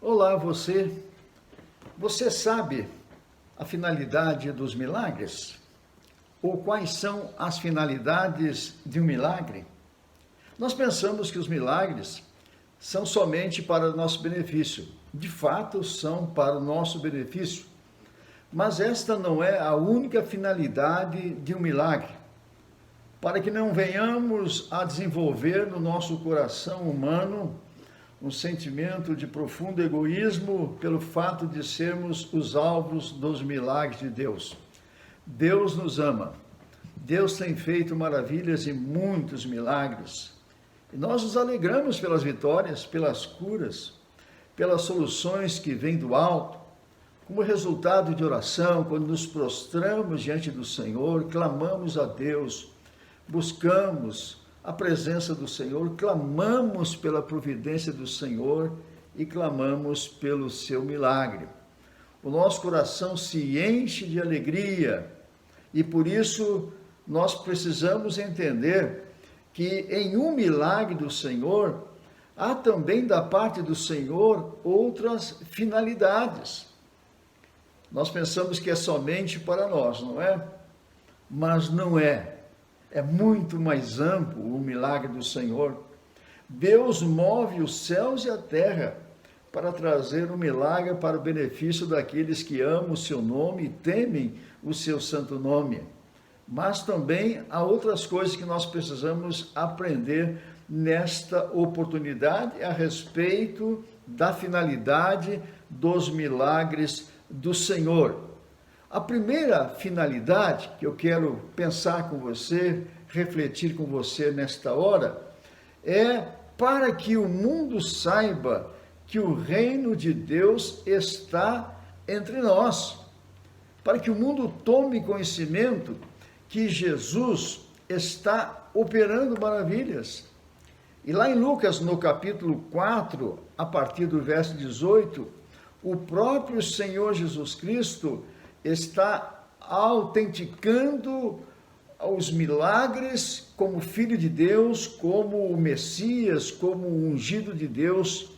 Olá, você. Você sabe a finalidade dos milagres? Ou quais são as finalidades de um milagre? Nós pensamos que os milagres são somente para o nosso benefício. De fato, são para o nosso benefício. Mas esta não é a única finalidade de um milagre. Para que não venhamos a desenvolver no nosso coração humano um sentimento de profundo egoísmo pelo fato de sermos os alvos dos milagres de Deus. Deus nos ama. Deus tem feito maravilhas e muitos milagres. E nós nos alegramos pelas vitórias, pelas curas, pelas soluções que vêm do alto, como resultado de oração, quando nos prostramos diante do Senhor, clamamos a Deus, buscamos a presença do Senhor, clamamos pela providência do Senhor e clamamos pelo seu milagre. O nosso coração se enche de alegria e por isso nós precisamos entender que em um milagre do Senhor, há também da parte do Senhor outras finalidades. Nós pensamos que é somente para nós, não é? Mas não é. É muito mais amplo o milagre do Senhor. Deus move os céus e a terra para trazer um milagre para o benefício daqueles que amam o seu nome e temem o seu santo nome. Mas também há outras coisas que nós precisamos aprender nesta oportunidade a respeito da finalidade dos milagres do Senhor. A primeira finalidade que eu quero pensar com você, refletir com você nesta hora, é para que o mundo saiba que o reino de Deus está entre nós. Para que o mundo tome conhecimento que Jesus está operando maravilhas. E lá em Lucas, no capítulo 4, a partir do verso 18, o próprio Senhor Jesus Cristo está autenticando os milagres como Filho de Deus, como o Messias, como o ungido de Deus,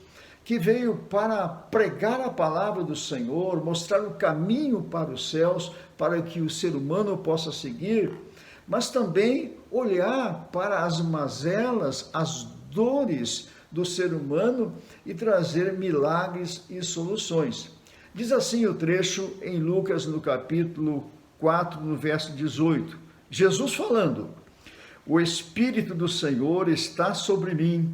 que veio para pregar a palavra do Senhor, mostrar o caminho para os céus, para que o ser humano possa seguir, mas também olhar para as mazelas, as dores do ser humano e trazer milagres e soluções. Diz assim o trecho em Lucas, no capítulo 4, no verso 18. Jesus falando: "O Espírito do Senhor está sobre mim,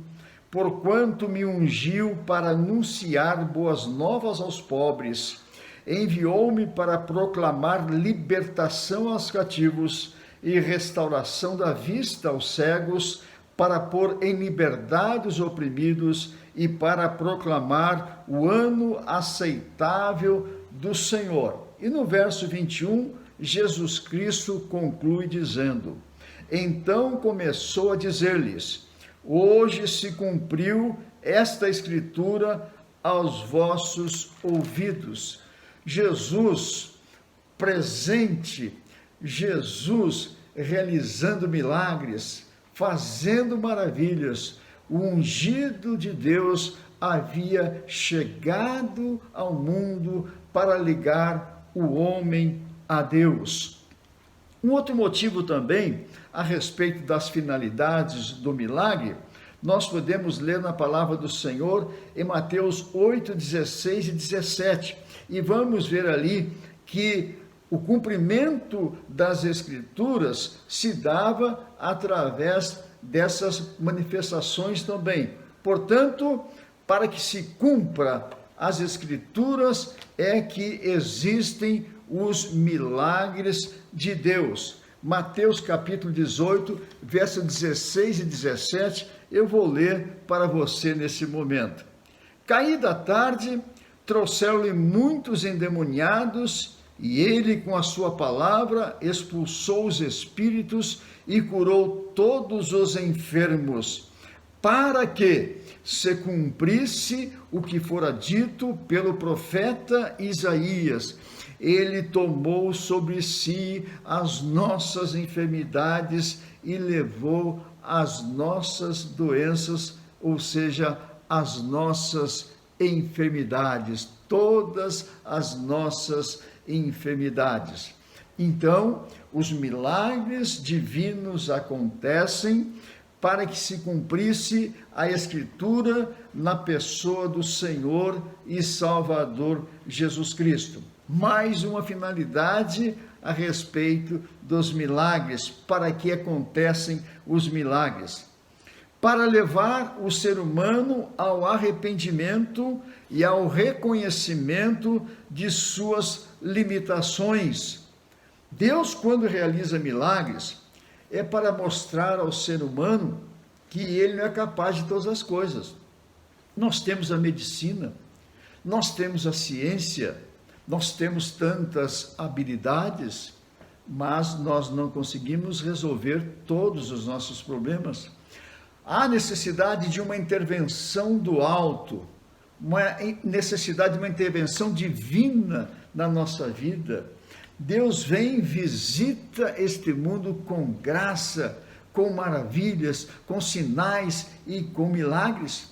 porquanto me ungiu para anunciar boas novas aos pobres. Enviou-me para proclamar libertação aos cativos e restauração da vista aos cegos, para pôr em liberdade os oprimidos e para proclamar o ano aceitável do Senhor." E no verso 21, Jesus Cristo conclui dizendo: "Então começou a dizer-lhes: hoje se cumpriu esta escritura aos vossos ouvidos." Jesus presente, Jesus realizando milagres, fazendo maravilhas. O ungido de Deus havia chegado ao mundo para ligar o homem a Deus. Um outro motivo também a respeito das finalidades do milagre, nós podemos ler na palavra do Senhor em Mateus 8, 16 e 17. E vamos ver ali que o cumprimento das Escrituras se dava através dessas manifestações também. Portanto, para que se cumpra as Escrituras, é que existem os milagres de Deus. Mateus capítulo 18, verso 16 e 17, eu vou ler para você nesse momento. "Caída a tarde, trouxeram-lhe muitos endemoniados, e ele, com a sua palavra, expulsou os espíritos e curou todos os enfermos, para que se cumprisse o que fora dito pelo profeta Isaías: ele tomou sobre si as nossas enfermidades e levou as nossas doenças, ou seja, as nossas enfermidades, todas as nossas enfermidades. Então, os milagres divinos acontecem para que se cumprisse a Escritura na pessoa do Senhor e Salvador Jesus Cristo. Mais uma finalidade a respeito dos milagres, para que acontecem os milagres. Para levar o ser humano ao arrependimento e ao reconhecimento de suas limitações. Deus, quando realiza milagres, é para mostrar ao ser humano que ele não é capaz de todas as coisas. Nós temos a medicina, nós temos a ciência, nós temos tantas habilidades, mas nós não conseguimos resolver todos os nossos problemas. Há necessidade de uma intervenção do alto, uma necessidade de uma intervenção divina na nossa vida. Deus vem, visita este mundo com graça, com maravilhas, com sinais e com milagres,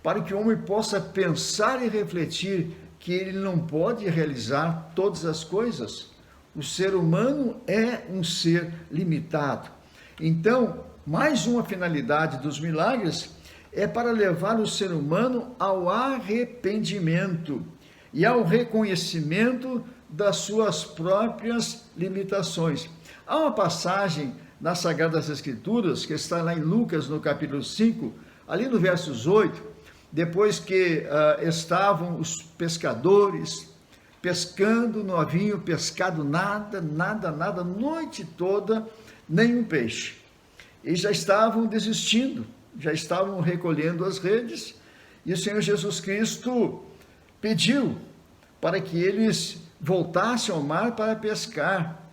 para que o homem possa pensar e refletir que ele não pode realizar todas as coisas. O ser humano é um ser limitado. Então, mais uma finalidade dos milagres é para levar o ser humano ao arrependimento e ao reconhecimento das suas próprias limitações. Há uma passagem nas Sagradas Escrituras, que está lá em Lucas, no capítulo 5, ali no versos 8, depois que estavam os pescadores pescando, não haviam pescado nada, noite toda, nenhum peixe. E já estavam desistindo, já estavam recolhendo as redes, e o Senhor Jesus Cristo pediu para que eles voltassem ao mar para pescar.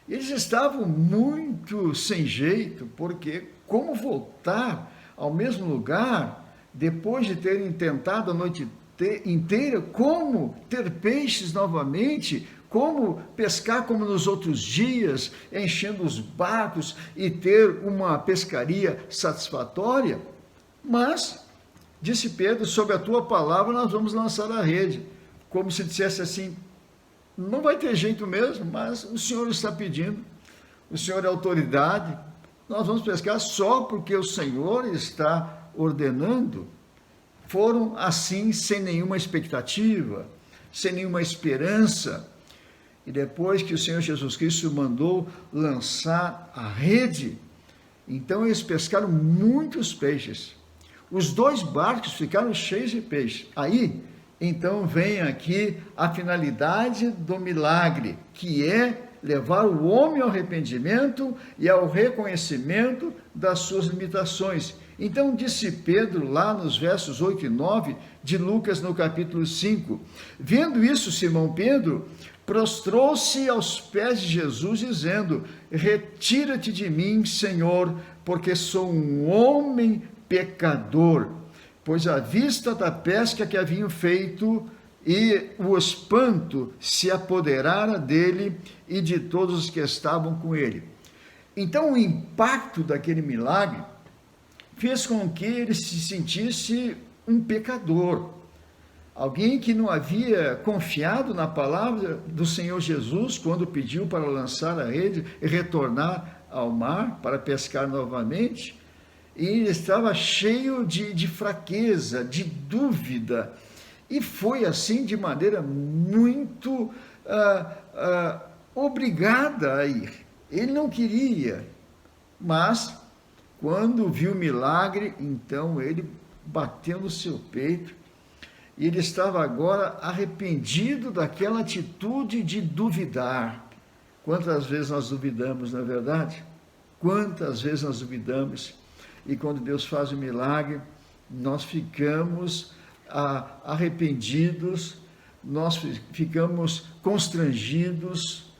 Eles estavam muito sem jeito, porque como voltar ao mesmo lugar, depois de terem tentado a noite inteira, como ter peixes novamente, como pescar como nos outros dias, enchendo os barcos e ter uma pescaria satisfatória? Mas, disse Pedro, sob a tua palavra nós vamos lançar a rede, como se dissesse assim, não vai ter jeito mesmo, mas o Senhor está pedindo, o Senhor é autoridade, nós vamos pescar só porque o Senhor está ordenando. Foram assim, sem nenhuma expectativa, sem nenhuma esperança. E depois que o Senhor Jesus Cristo mandou lançar a rede, então eles pescaram muitos peixes. Os 2 barcos ficaram cheios de peixe. Aí, então, vem aqui a finalidade do milagre, que é levar o homem ao arrependimento e ao reconhecimento das suas limitações. Então, disse Pedro, lá nos versos 8 e 9 de Lucas, no capítulo 5, vendo isso, Simão Pedro prostrou-se aos pés de Jesus, dizendo, retira-te de mim, Senhor, porque sou um homem pecador, pois à vista da pesca que haviam feito, e o espanto se apoderara dele e de todos os que estavam com ele. Então, o impacto daquele milagre fez com que ele se sentisse um pecador, alguém que não havia confiado na palavra do Senhor Jesus quando pediu para lançar a rede e retornar ao mar para pescar novamente, e ele estava cheio de fraqueza, de dúvida, e foi assim de maneira muito obrigada a ir. Ele não queria, mas quando viu o milagre, então ele bateu no seu peito, e ele estava agora arrependido daquela atitude de duvidar. Quantas vezes nós duvidamos, não é verdade? Quantas vezes nós duvidamos, e quando Deus faz o milagre, nós ficamos arrependidos, nós ficamos constrangidos,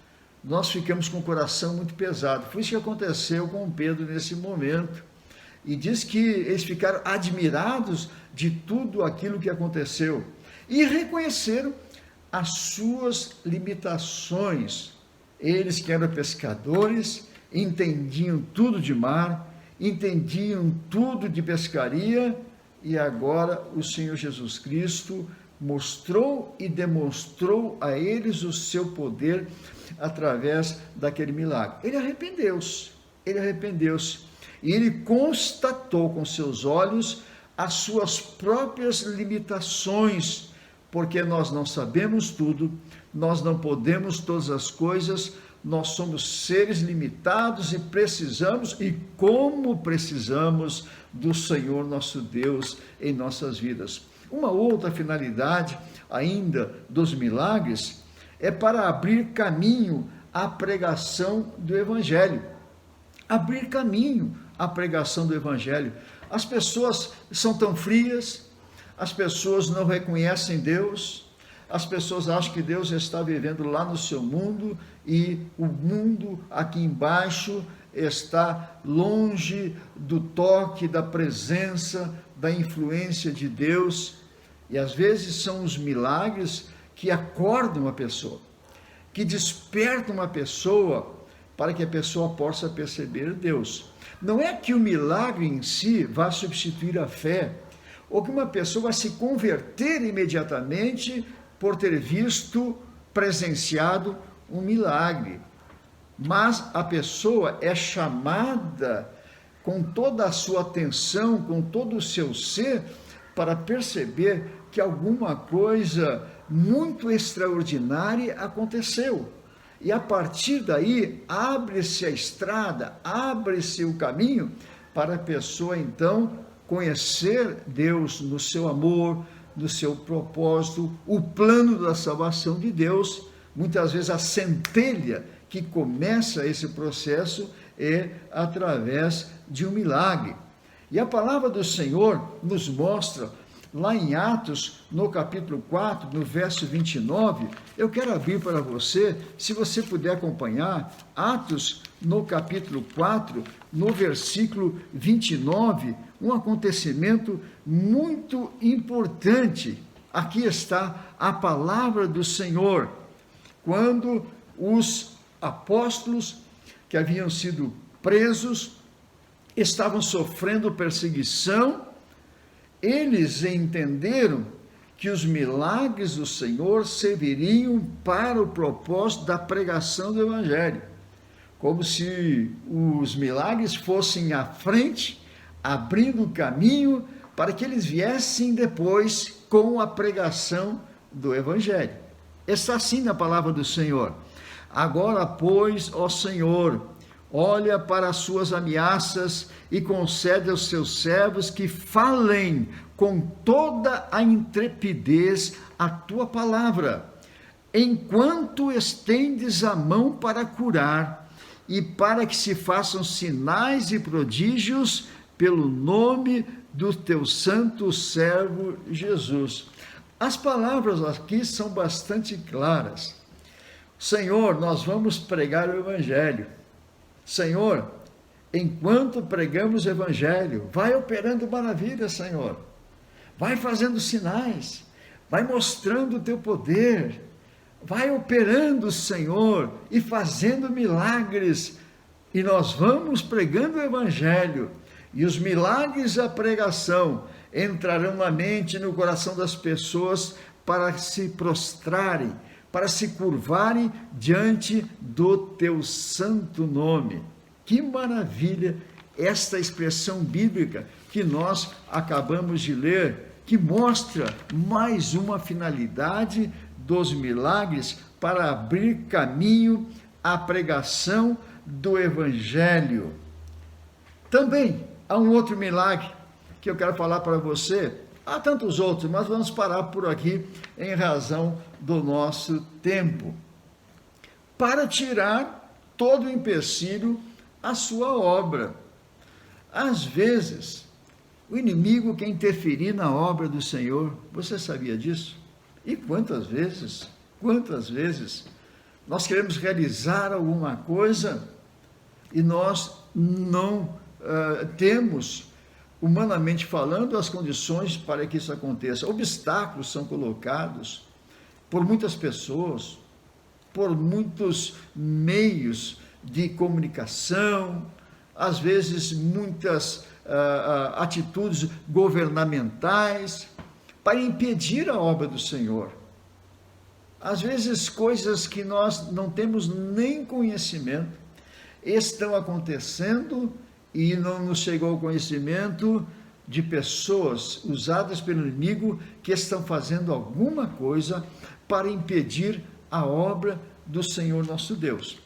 nós ficamos com o coração muito pesado. Foi isso que aconteceu com Pedro nesse momento. E diz que eles ficaram admirados de tudo aquilo que aconteceu e reconheceram as suas limitações. Eles que eram pescadores, entendiam tudo de mar, entendiam tudo de pescaria, e agora o Senhor Jesus Cristo mostrou e demonstrou a eles o seu poder através daquele milagre. Ele arrependeu-se, e ele constatou com seus olhos as suas próprias limitações, porque nós não sabemos tudo, nós não podemos todas as coisas, nós somos seres limitados e precisamos, e como precisamos do Senhor nosso Deus em nossas vidas. Uma outra finalidade ainda dos milagres é para abrir caminho à pregação do Evangelho. Abrir caminho à pregação do Evangelho. As pessoas são tão frias, as pessoas não reconhecem Deus, as pessoas acham que Deus está vivendo lá no seu mundo e o mundo aqui embaixo está longe do toque, da presença, da influência de Deus. E às vezes são os milagres que acordam a pessoa, que despertam uma pessoa para que a pessoa possa perceber Deus. Não é que o milagre em si vá substituir a fé, ou que uma pessoa vai se converter imediatamente por ter visto, presenciado um milagre. Mas a pessoa é chamada com toda a sua atenção, com todo o seu ser, para perceber que alguma coisa muito extraordinária aconteceu. E a partir daí, abre-se a estrada, abre-se o caminho para a pessoa, então, conhecer Deus no seu amor, no seu propósito, o plano da salvação de Deus. Muitas vezes a centelha que começa esse processo é através de um milagre. E a palavra do Senhor nos mostra, lá em Atos, no capítulo 4, no verso 29, eu quero abrir para você, se você puder acompanhar, Atos, no capítulo 4, no versículo 29, um acontecimento muito importante. Aqui está a palavra do Senhor, quando os apóstolos que haviam sido presos estavam sofrendo perseguição, eles entenderam que os milagres do Senhor serviriam para o propósito da pregação do Evangelho, como se os milagres fossem à frente, abrindo o caminho para que eles viessem depois com a pregação do Evangelho. Está assim na palavra do Senhor. Agora, pois, ó Senhor, olha para as suas ameaças e concede aos seus servos que falem com toda a intrepidez a tua palavra, enquanto estendes a mão para curar e para que se façam sinais e prodígios pelo nome do teu santo servo Jesus. As palavras aqui são bastante claras. Senhor, nós vamos pregar o Evangelho. Senhor, enquanto pregamos o Evangelho, vai operando maravilhas, Senhor. Vai fazendo sinais, vai mostrando o teu poder, vai operando, Senhor, e fazendo milagres. E nós vamos pregando o Evangelho, e os milagres da pregação entrarão na mente e no coração das pessoas para se prostrarem, para se curvarem diante do teu santo nome. Que maravilha esta expressão bíblica que nós acabamos de ler, que mostra mais uma finalidade dos milagres para abrir caminho à pregação do Evangelho. Também há um outro milagre que eu quero falar para você. Há tantos outros, mas vamos parar por aqui em razão do nosso tempo. Para tirar todo o empecilho à sua obra. Às vezes, o inimigo quer interferir na obra do Senhor. Você sabia disso? E quantas vezes nós queremos realizar alguma coisa e nós não temos, humanamente falando, as condições para que isso aconteça. Obstáculos são colocados por muitas pessoas, por muitos meios de comunicação, às vezes muitas atitudes governamentais para impedir a obra do Senhor. Às vezes, coisas que nós não temos nem conhecimento estão acontecendo e não nos chegou ao conhecimento de pessoas usadas pelo inimigo que estão fazendo alguma coisa para impedir a obra do Senhor nosso Deus.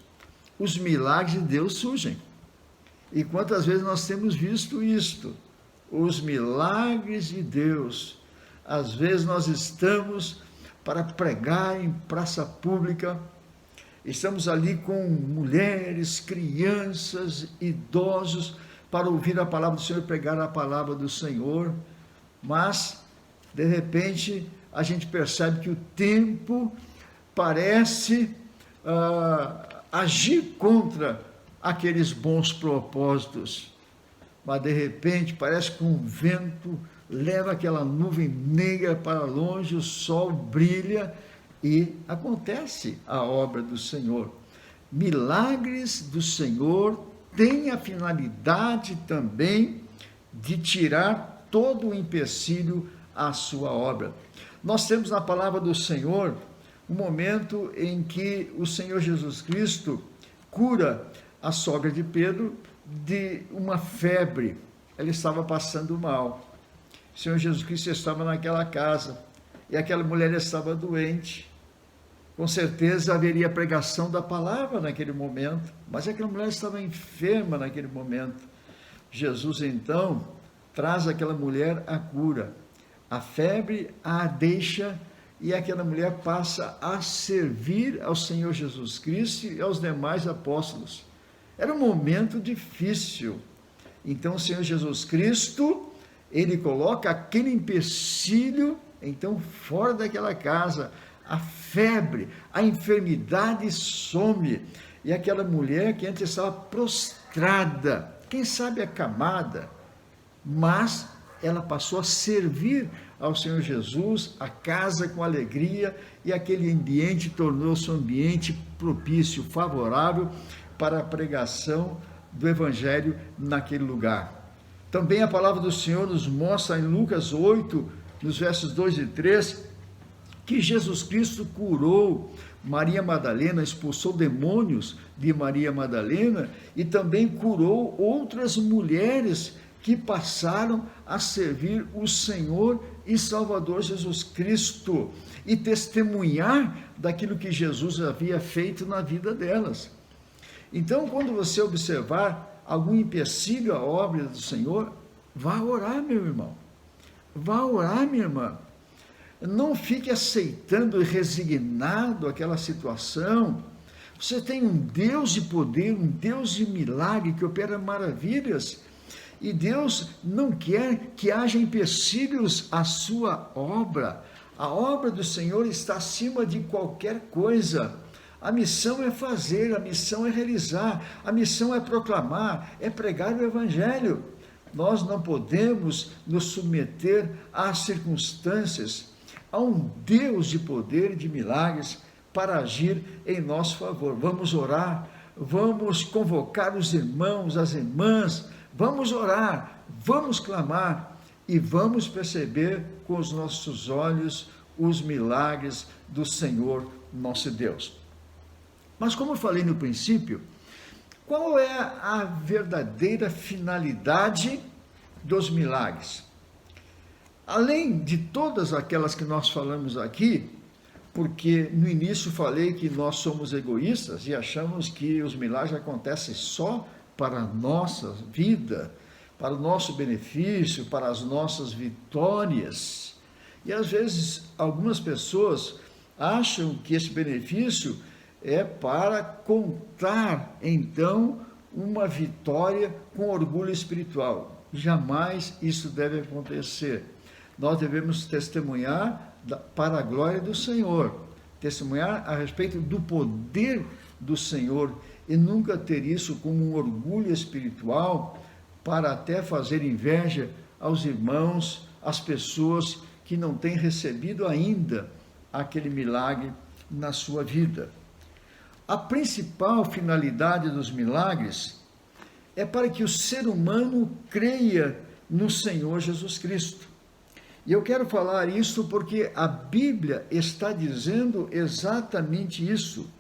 Os milagres de Deus surgem. E quantas vezes nós temos visto isto? Os milagres de Deus. Às vezes nós estamos para pregar em praça pública, estamos ali com mulheres, crianças, idosos, para ouvir a palavra do Senhor, pregar a palavra do Senhor, mas, de repente, a gente percebe que o tempo parece agir contra aqueles bons propósitos, mas, de repente, parece que um vento leva aquela nuvem negra para longe, o sol brilha e acontece a obra do Senhor. Milagres do Senhor têm a finalidade também de tirar todo o empecilho à sua obra. Nós temos na palavra do Senhor um momento em que o Senhor Jesus Cristo cura a sogra de Pedro de uma febre. Ela estava passando mal. O Senhor Jesus Cristo estava naquela casa e aquela mulher estava doente. Com certeza haveria pregação da palavra naquele momento, mas aquela mulher estava enferma naquele momento. Jesus então traz àquela mulher a cura. A febre a deixa e aquela mulher passa a servir ao Senhor Jesus Cristo e aos demais apóstolos. Era um momento difícil. Então o Senhor Jesus Cristo, ele coloca aquele empecilho, então, fora daquela casa. A febre, a enfermidade some. E aquela mulher que antes estava prostrada, quem sabe acamada, mas ela passou a servir ao Senhor Jesus, a casa com alegria, e aquele ambiente tornou-se um ambiente propício, favorável para a pregação do Evangelho naquele lugar. Também a palavra do Senhor nos mostra em Lucas 8, nos versos 2 e 3, que Jesus Cristo curou Maria Madalena, expulsou demônios de Maria Madalena e também curou outras mulheres que passaram a servir o Senhor e Salvador Jesus Cristo e testemunhar daquilo que Jesus havia feito na vida delas. Então, quando você observar algum empecilho à obra do Senhor, vá orar, meu irmão. Vá orar, minha irmã. Não fique aceitando e resignado àquela situação. Você tem um Deus de poder, um Deus de milagre que opera maravilhas. E Deus não quer que haja empecilhos à sua obra. A obra do Senhor está acima de qualquer coisa. A missão é fazer, a missão é realizar, a missão é proclamar, é pregar o Evangelho. Nós não podemos nos submeter às circunstâncias. Há um Deus de poder e de milagres para agir em nosso favor. Vamos orar, vamos convocar os irmãos, as irmãs, vamos orar, vamos clamar e vamos perceber com os nossos olhos os milagres do Senhor nosso Deus. Mas como eu falei no princípio, qual é a verdadeira finalidade dos milagres? Além de todas aquelas que nós falamos aqui, porque no início falei que nós somos egoístas e achamos que os milagres acontecem só para a nossa vida, para o nosso benefício, para as nossas vitórias. E às vezes algumas pessoas acham que esse benefício é para contar então uma vitória com orgulho espiritual. Jamais isso deve acontecer. Nós devemos testemunhar para a glória do Senhor, testemunhar a respeito do poder do Senhor e nunca ter isso como um orgulho espiritual para até fazer inveja aos irmãos, às pessoas que não têm recebido ainda aquele milagre na sua vida. A principal finalidade dos milagres é para que o ser humano creia no Senhor Jesus Cristo. E eu quero falar isso porque a Bíblia está dizendo exatamente isso.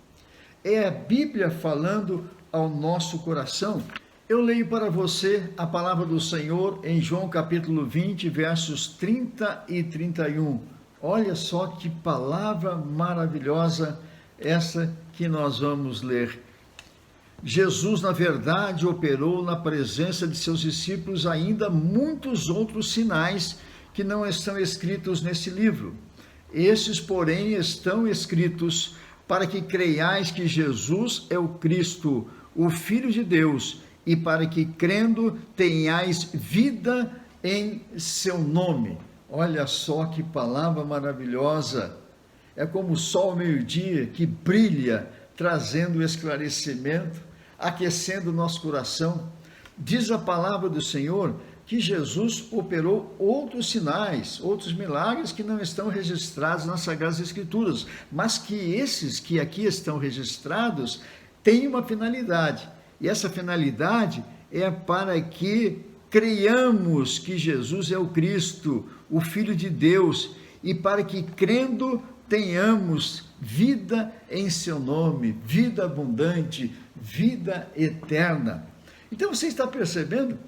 É a Bíblia falando ao nosso coração. Eu leio para você a palavra do Senhor em João capítulo 20, versos 30 e 31. Olha só que palavra maravilhosa essa que nós vamos ler. Jesus, na verdade, operou na presença de seus discípulos ainda muitos outros sinais que não estão escritos nesse livro. Esses, porém, estão escritos para que creiais que Jesus é o Cristo, o Filho de Deus, e para que, crendo, tenhais vida em seu nome. Olha só que palavra maravilhosa! É como o sol ao meio-dia que brilha, trazendo esclarecimento, aquecendo o nosso coração. Diz a palavra do Senhor que Jesus operou outros sinais, outros milagres que não estão registrados nas Sagradas Escrituras, mas que esses que aqui estão registrados têm uma finalidade. E essa finalidade é para que creiamos que Jesus é o Cristo, o Filho de Deus, e para que, crendo, tenhamos vida em seu nome, vida abundante, vida eterna. Então você está percebendo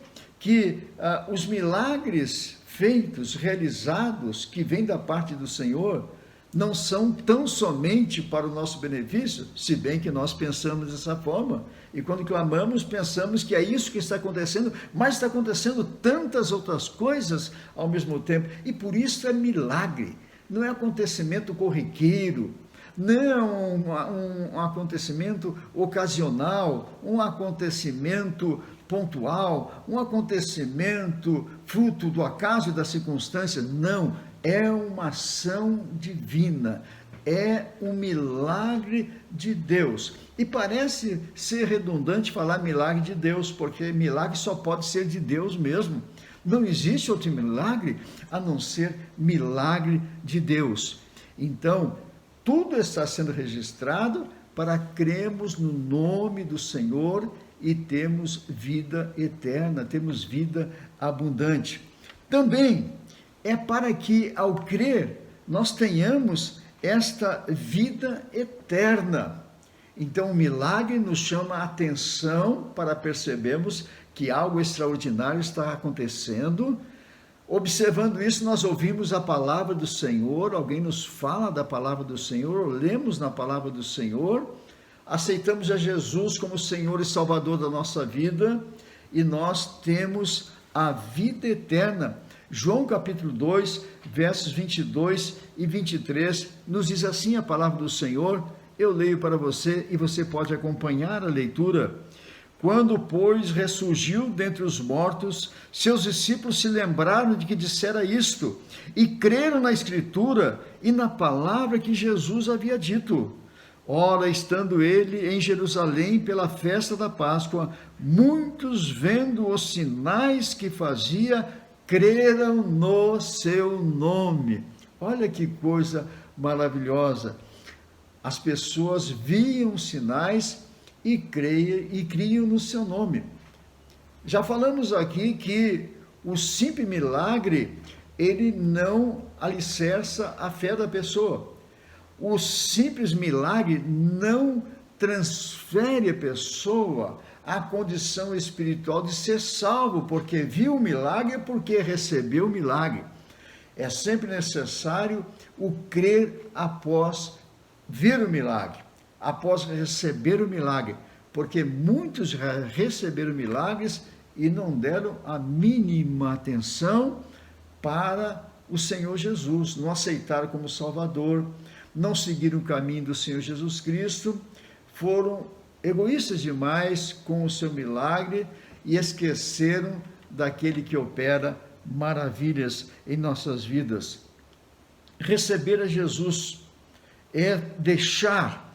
que os milagres feitos, realizados, que vêm da parte do Senhor, não são tão somente para o nosso benefício, se bem que nós pensamos dessa forma, e quando clamamos, pensamos que é isso que está acontecendo, mas está acontecendo tantas outras coisas ao mesmo tempo, e por isso é milagre, não é acontecimento corriqueiro, não um acontecimento ocasional, um acontecimento pontual, um acontecimento fruto do acaso e da circunstância, não, é uma ação divina, é um milagre de Deus. E parece ser redundante falar milagre de Deus, porque milagre só pode ser de Deus mesmo. Não existe outro milagre a não ser milagre de Deus. Então, tudo está sendo registrado para crermos no nome do Senhor e termos vida eterna, temos vida abundante. Também é para que, ao crer, nós tenhamos esta vida eterna. Então, o milagre nos chama a atenção para percebermos que algo extraordinário está acontecendo. Observando isso, nós ouvimos a palavra do Senhor, alguém nos fala da palavra do Senhor, lemos na palavra do Senhor, aceitamos a Jesus como Senhor e Salvador da nossa vida, e nós temos a vida eterna. João capítulo 2, versos 22 e 23, nos diz assim a palavra do Senhor, eu leio para você e você pode acompanhar a leitura. Quando, pois, ressurgiu dentre os mortos, seus discípulos se lembraram de que dissera isto, e creram na Escritura e na palavra que Jesus havia dito. Ora, estando ele em Jerusalém pela festa da Páscoa, muitos, vendo os sinais que fazia, creram no seu nome. Olha que coisa maravilhosa. As pessoas viam sinais e criam no seu nome. Já falamos aqui que o simples milagre, ele não alicerça a fé da pessoa. O simples milagre não transfere a pessoa à condição espiritual de ser salvo, porque viu o milagre, porque recebeu o milagre. É sempre necessário o crer após ver o milagre, após receber o milagre, porque muitos receberam milagres e não deram a mínima atenção para o Senhor Jesus, não aceitaram como Salvador, não seguiram o caminho do Senhor Jesus Cristo, foram egoístas demais com o seu milagre e esqueceram daquele que opera maravilhas em nossas vidas. Receber a Jesus é deixar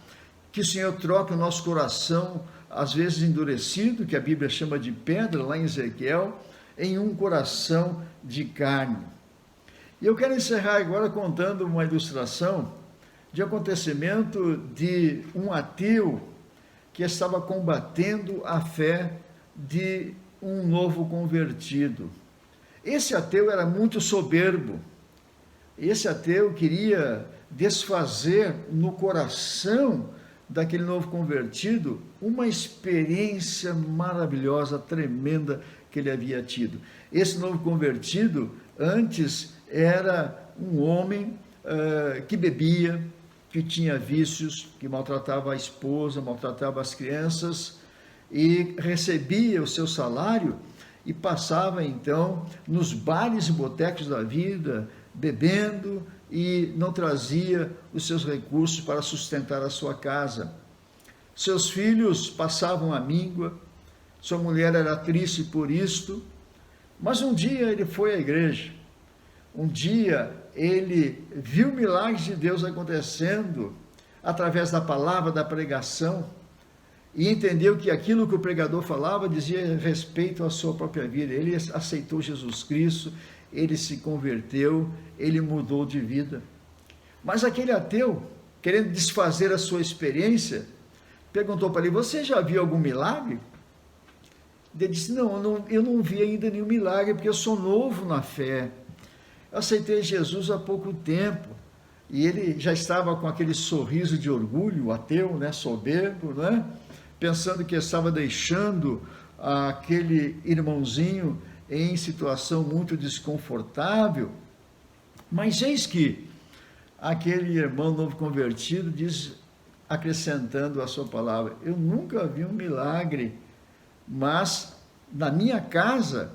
que o Senhor troque o nosso coração, às vezes endurecido, que a Bíblia chama de pedra, lá em Ezequiel, em um coração de carne. E eu quero encerrar agora contando uma ilustração de acontecimento de um ateu que estava combatendo a fé de um novo convertido. Esse ateu era muito soberbo. Esse ateu queria desfazer no coração daquele novo convertido uma experiência maravilhosa, tremenda que ele havia tido. Esse novo convertido, antes, era um homem que bebia, que tinha vícios, que maltratava a esposa, maltratava as crianças, e recebia o seu salário e passava então nos bares e botecos da vida, bebendo, e não trazia os seus recursos para sustentar a sua casa. Seus filhos passavam a míngua, sua mulher era triste por isto, mas um dia ele foi à igreja, um dia ele viu milagres de Deus acontecendo através da palavra, da pregação, e entendeu que aquilo que o pregador falava dizia respeito à sua própria vida. Ele aceitou Jesus Cristo, ele se converteu, ele mudou de vida. Mas aquele ateu, querendo desfazer a sua experiência, perguntou para ele: você já viu algum milagre? Ele disse: não, eu não vi ainda nenhum milagre, porque eu sou novo na fé. Eu aceitei Jesus há pouco tempo. E ele já estava com aquele sorriso de orgulho, ateu, né, soberbo, né, pensando que estava deixando aquele irmãozinho em situação muito desconfortável. Mas eis que aquele irmão novo convertido diz, acrescentando a sua palavra: eu nunca vi um milagre, mas na minha casa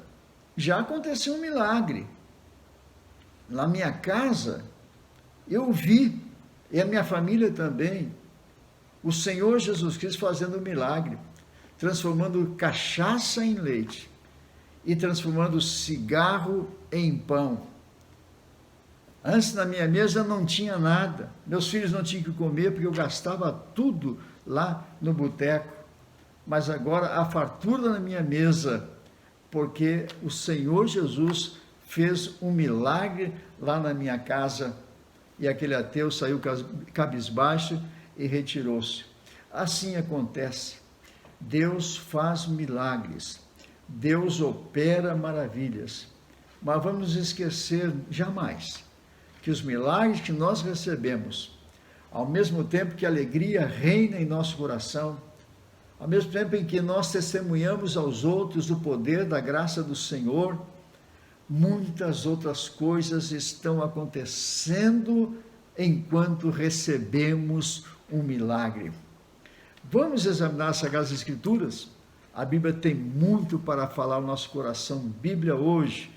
já aconteceu um milagre. Na minha casa eu vi, e a minha família também, o Senhor Jesus Cristo fazendo um milagre, transformando cachaça em leite e transformando cigarro em pão. Antes, na minha mesa não tinha nada, meus filhos não tinham que comer porque eu gastava tudo lá no boteco, mas agora há fartura na minha mesa, porque o Senhor Jesus fez um milagre lá na minha casa. E aquele ateu saiu cabisbaixo e retirou-se. Assim acontece. Deus faz milagres, Deus opera maravilhas, mas vamos esquecer jamais que os milagres que nós recebemos, ao mesmo tempo que a alegria reina em nosso coração, ao mesmo tempo em que nós testemunhamos aos outros do poder da graça do Senhor, muitas outras coisas estão acontecendo enquanto recebemos um milagre. Vamos examinar as Sagradas Escrituras? A Bíblia tem muito para falar ao nosso coração. Bíblia hoje,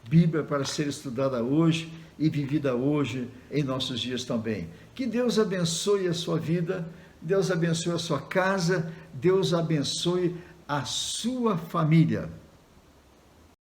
Bíblia para ser estudada hoje e vivida hoje em nossos dias também. Que Deus abençoe a sua vida, Deus abençoe a sua casa, Deus abençoe a sua família.